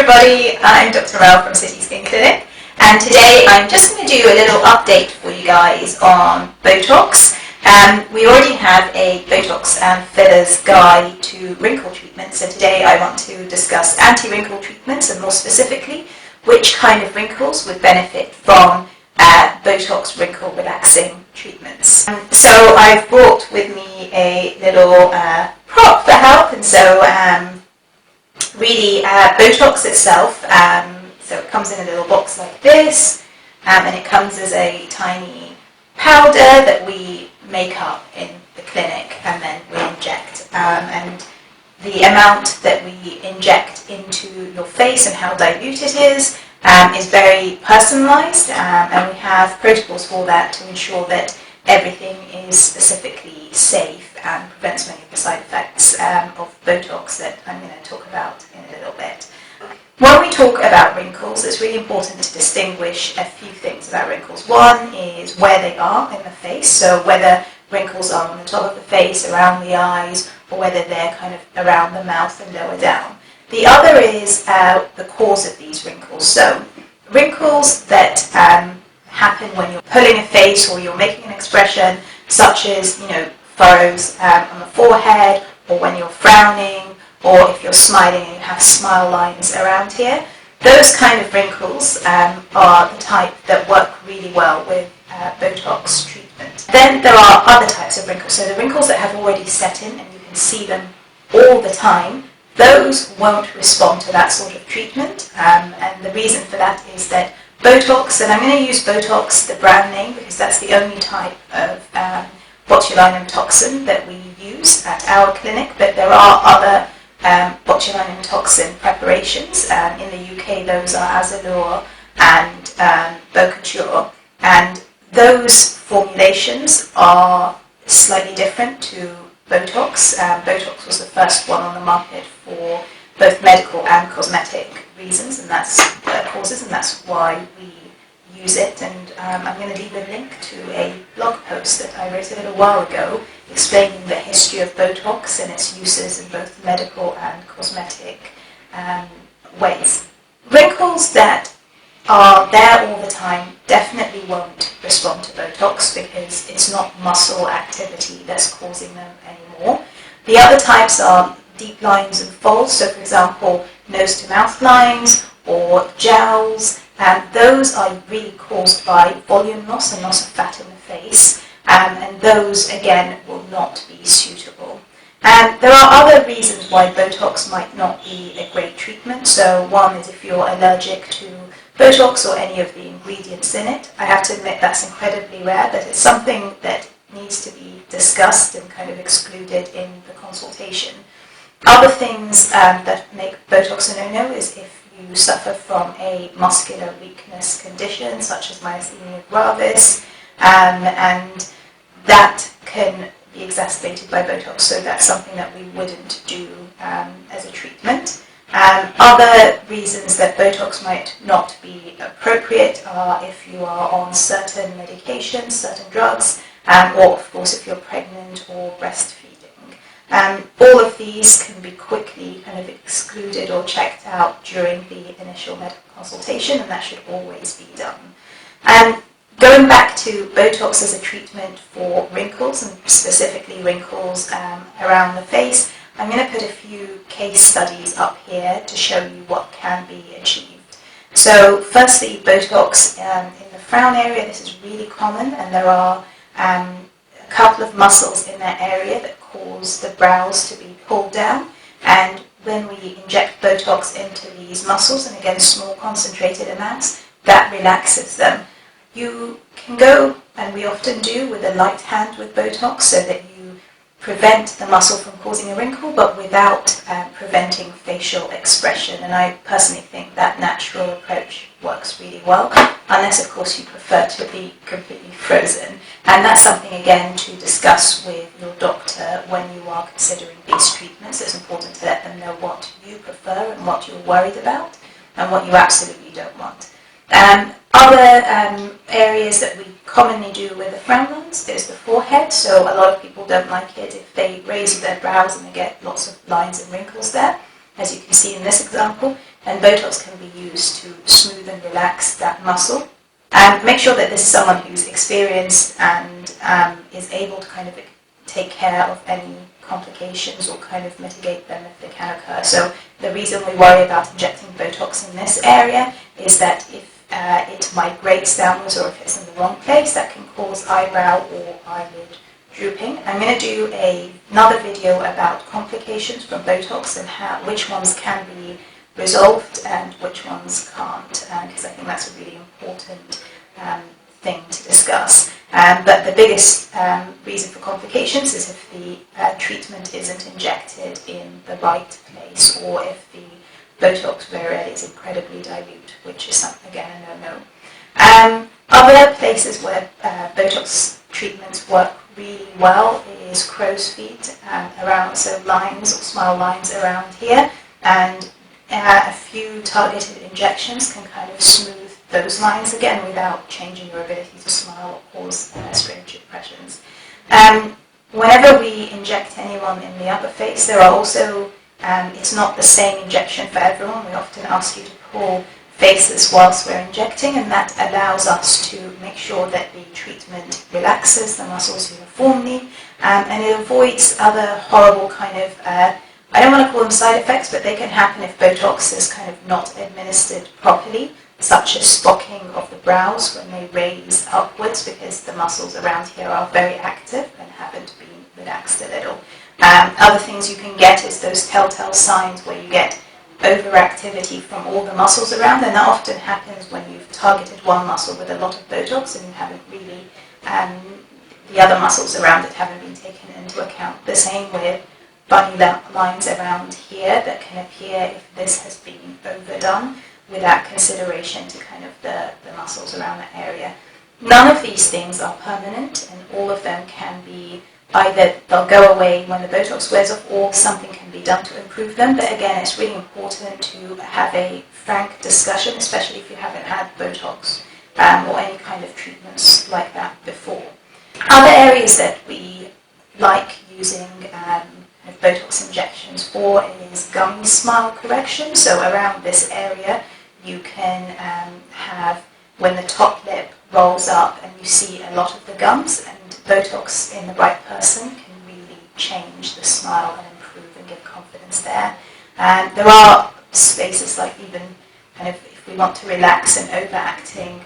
everybody, I'm Dr. Ibrahim from City Skin Clinic, and today I'm just going to do a little update for you guys on Botox. We already have a Botox and fillers guide to wrinkle treatment, so today I want to discuss anti-wrinkle treatments and more specifically which kind of wrinkles would benefit from Botox wrinkle relaxing treatments. So I've brought with me a little prop for help, and so really Botox itself, so it comes in a little box like this, and it comes as a tiny powder that we make up in the clinic and then we inject, and the amount that we inject into your face and how dilute it is very personalized, and we have protocols for that to ensure that everything is specifically safe and prevents many of the side effects of Botox that I'm going to talk about in a little bit. When we talk about wrinkles, it's really important to distinguish a few things about wrinkles. One is where they are in the face, so whether wrinkles are on the top of the face, around the eyes, or whether they're kind of around the mouth and lower down. The other is the cause of these wrinkles. So wrinkles that happen when you're pulling a face or you're making an expression, such as, furrows on the forehead, or when you're frowning, or if you're smiling and you have smile lines around here. Those kind of wrinkles are the type that work really well with Botox treatment. Then there are other types of wrinkles. So the wrinkles that have already set in and you can see them all the time, those won't respond to that sort of treatment. And the reason for that is that Botox, and I'm going to use Botox, the brand name, because that's the only type of botulinum toxin that we use at our clinic, but there are other botulinum toxin preparations. In the UK, those are Azalure and Bocature, and those formulations are slightly different to Botox. Botox was the first one on the market for both medical and cosmetic reasons, and that's causes, and that's why we use it. And I'm going to leave a link to a blog post that I wrote a little while ago explaining the history of Botox and its uses in both medical and cosmetic ways. Wrinkles that are there all the time definitely won't respond to Botox because it's not muscle activity that's causing them anymore. The other types are deep lines and folds, so for example nose to mouth lines or jowls, and those are really caused by volume loss and loss of fat in the face, and those again will not be suitable. And there are other reasons why Botox might not be a great treatment. So one is if you're allergic to Botox or any of the ingredients in it. I have to admit that's incredibly rare, but it's something that needs to be discussed and kind of excluded in the consultation. Other things that make Botox a no-no is if you suffer from a muscular weakness condition such as myasthenia gravis, and that can be exacerbated by Botox, so that's something that we wouldn't do as a treatment. Other reasons that Botox might not be appropriate are if you are on certain medications, certain drugs, or of course if you're pregnant or breastfeeding. All of these can be quickly kind of excluded or checked out during the initial medical consultation, and that should always be done. Going back to Botox as a treatment for wrinkles, and specifically wrinkles around the face, I'm going to put a few case studies up here to show you what can be achieved. So firstly, Botox in the frown area. This is really common, and there are a couple of muscles in that area that cause the brows to be pulled down, and when we inject Botox into these muscles, and again small concentrated amounts, that relaxes them. You can go, and we often do, with a light hand with Botox so that you prevent the muscle from causing a wrinkle, but without preventing facial expression. And I personally think that natural approach works really well, unless of course you prefer to be completely frozen. And that's something again to discuss with your doctor when you are considering these treatments. It's important to let them know what you prefer and what you're worried about and what you absolutely don't want. Other areas that we commonly do with the frown lines is the forehead. So a lot of people don't like it if they raise their brows and they get lots of lines and wrinkles there, as you can see in this example. and Botox can be used to smooth and relax that muscle. And make sure that this is someone who's experienced and is able to kind of take care of any complications or kind of mitigate them if they can occur. So the reason we worry about injecting Botox in this area is that if it migrates downwards or if it's in the wrong place, that can cause eyebrow or eyelid drooping. I'm going to do another video about complications from Botox and which ones can be resolved and which ones can't, because I think that's a really important thing to discuss. But the biggest reason for complications is if the treatment isn't injected in the right place, or if the Botox where it is incredibly dilute, which is again a no-no. Other places where Botox treatments work really well is crow's feet, around, so lines or smile lines around here, and a few targeted injections can kind of smooth those lines again without changing your ability to smile or cause strange impressions. Whenever we inject anyone in the upper face, there are also, it's not the same injection for everyone. We often ask you to pull faces whilst we're injecting, and that allows us to make sure that the treatment relaxes the muscles uniformly, and it avoids other horrible kind of, I don't want to call them side effects, but they can happen if Botox is kind of not administered properly, such as spocking of the brows when they raise upwards because the muscles around here are very active and haven't been relaxed a little. Other things you can get is those telltale signs where you get overactivity from all the muscles around, and that often happens when you've targeted one muscle with a lot of Botox and you haven't really, the other muscles around it haven't been taken into account. The same with bunny lines around here that can appear if this has been overdone without consideration to kind of the muscles around that area. None of these things are permanent, and all of them can be either they'll go away when the Botox wears off, or something can be done to improve them. But again, it's really important to have a frank discussion, especially if you haven't had Botox or any kind of treatments like that before. Other areas that we like using Botox injections for is gum smile correction. So around this area, you can have, when the top lip rolls up and you see a lot of the gums, and Botox in the right person can really change the smile and improve and give confidence there. There are spaces like even kind of if we want to relax an overacting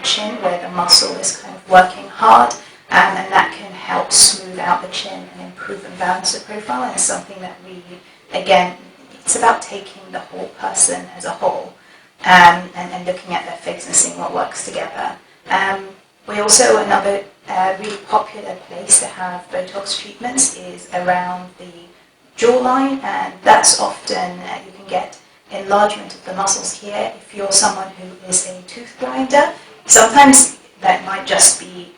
chin where the muscle is kind of working hard, and that can help smooth out the chin and improve and balance the profile. And it's something that we, again, it's about taking the whole person as a whole and looking at their face and seeing what works together. We also, another really popular place to have Botox treatments is around the jawline, and that's often, you can get enlargement of the muscles here. If you're someone who is a tooth grinder, sometimes that might just be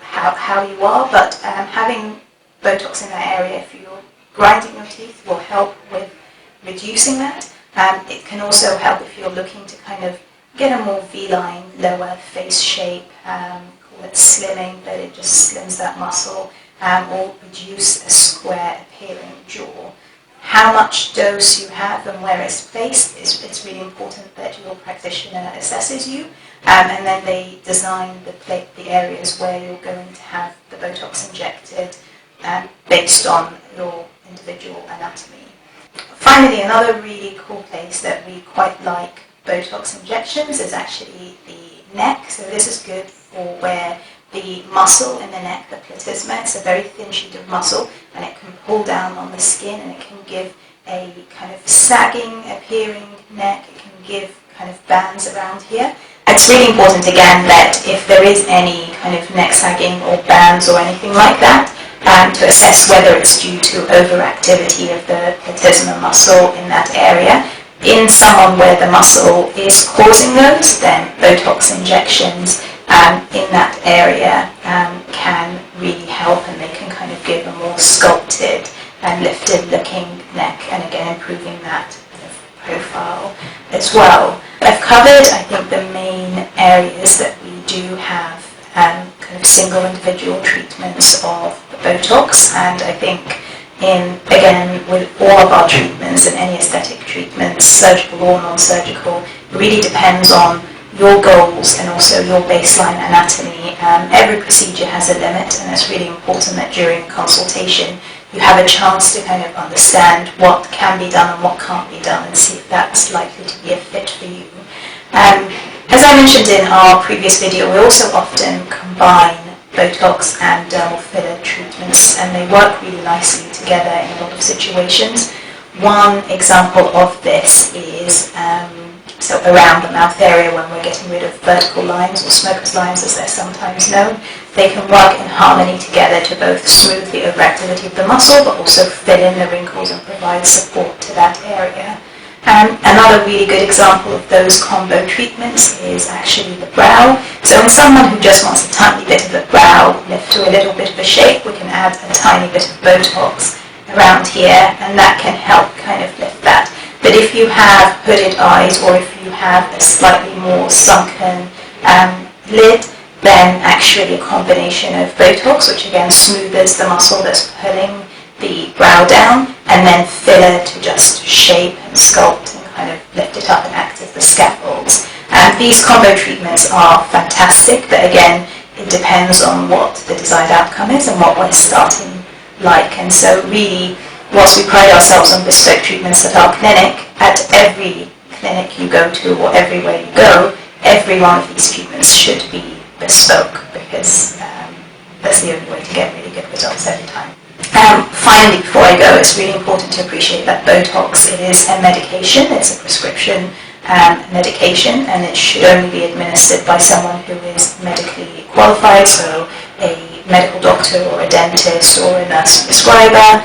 how you are, but having Botox in that area, if you're grinding your teeth, will help with reducing that. It can also help if you're looking to kind of get a more V-line, lower face shape, call it slimming, but it just slims that muscle, or reduce a square appearing jaw. How much dose you have and where it's placed, it's really important that your practitioner assesses you, and then they design the areas where you're going to have the Botox injected based on your individual anatomy. Finally, another really cool place that we quite like Botox injections is actually the neck. So this is good for where the muscle in the neck, the platysma, it's a very thin sheet of muscle, and it can pull down on the skin, and it can give a kind of sagging appearing neck. It can give kind of bands around here. It's really important again that if there is any kind of neck sagging or bands or anything like that, to assess whether it's due to overactivity of the platysma muscle in that area. In someone where the muscle is causing those, then Botox injections in that area can really help, and they can kind of give a more sculpted and lifted looking neck, and again improving that profile as well. I've covered, I think, the main areas that we do have kind of single individual treatments of Botox, and I think again, with all of our treatments and any aesthetic treatments, surgical or non-surgical, it really depends on your goals and also your baseline anatomy. Every procedure has a limit, and it's really important that during consultation you have a chance to kind of understand what can be done and what can't be done and see if that's likely to be a fit for you. As I mentioned in our previous video, we also often combine Botox and dermal filler treatments, and they work really nicely together in a lot of situations. One example of this is so around the mouth area, when we're getting rid of vertical lines or smoker's lines as they're sometimes known, they can work in harmony together to both smooth the overactivity of the muscle but also fill in the wrinkles and provide support to that area. Another really good example of those combo treatments is actually the brow. So in someone who just wants a tiny bit of a brow lift to a little bit of a shape, we can add a tiny bit of Botox around here, and that can help kind of lift that. But if you have hooded eyes, or if you have a slightly more sunken lid, then actually a combination of Botox, which again smooths the muscle that's pulling the brow down, and then filler to just shape and sculpt and kind of lift it up and act as the scaffolds. These combo treatments are fantastic, but again, it depends on what the desired outcome is and what we're starting like. And so really, whilst we pride ourselves on bespoke treatments at our clinic, at every clinic you go to or everywhere you go, every one of these treatments should be bespoke, because that's the only way to get really good results every time. Finally, before I go, it's really important to appreciate that Botox, it is a medication, it's a prescription medication, and it should only be administered by someone who is medically qualified, so a medical doctor or a dentist or a nurse prescriber.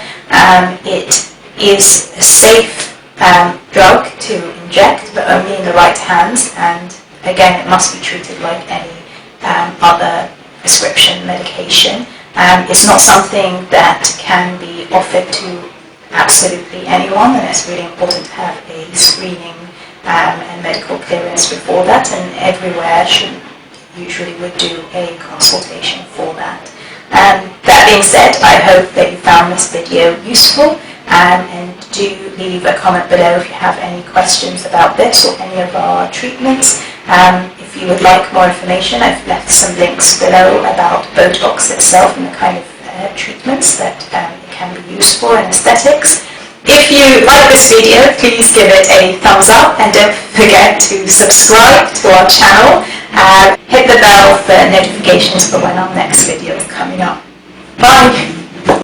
It is a safe drug to inject, but only in the right hands, and again, it must be treated like any other prescription medication. It's not something that can be offered to absolutely anyone, and it's really important to have a screening and medical clearance before that, and everywhere usually would do a consultation for that. That being said, I hope that you found this video useful, and do leave a comment below if you have any questions about this or any of our treatments. If you would like more information, I've left some links below about Botox itself and the kind of treatments that it can be used for in aesthetics. If you like this video, please give it a thumbs up, and don't forget to subscribe to our channel. Hit the bell for notifications for when our next video is coming up. Bye!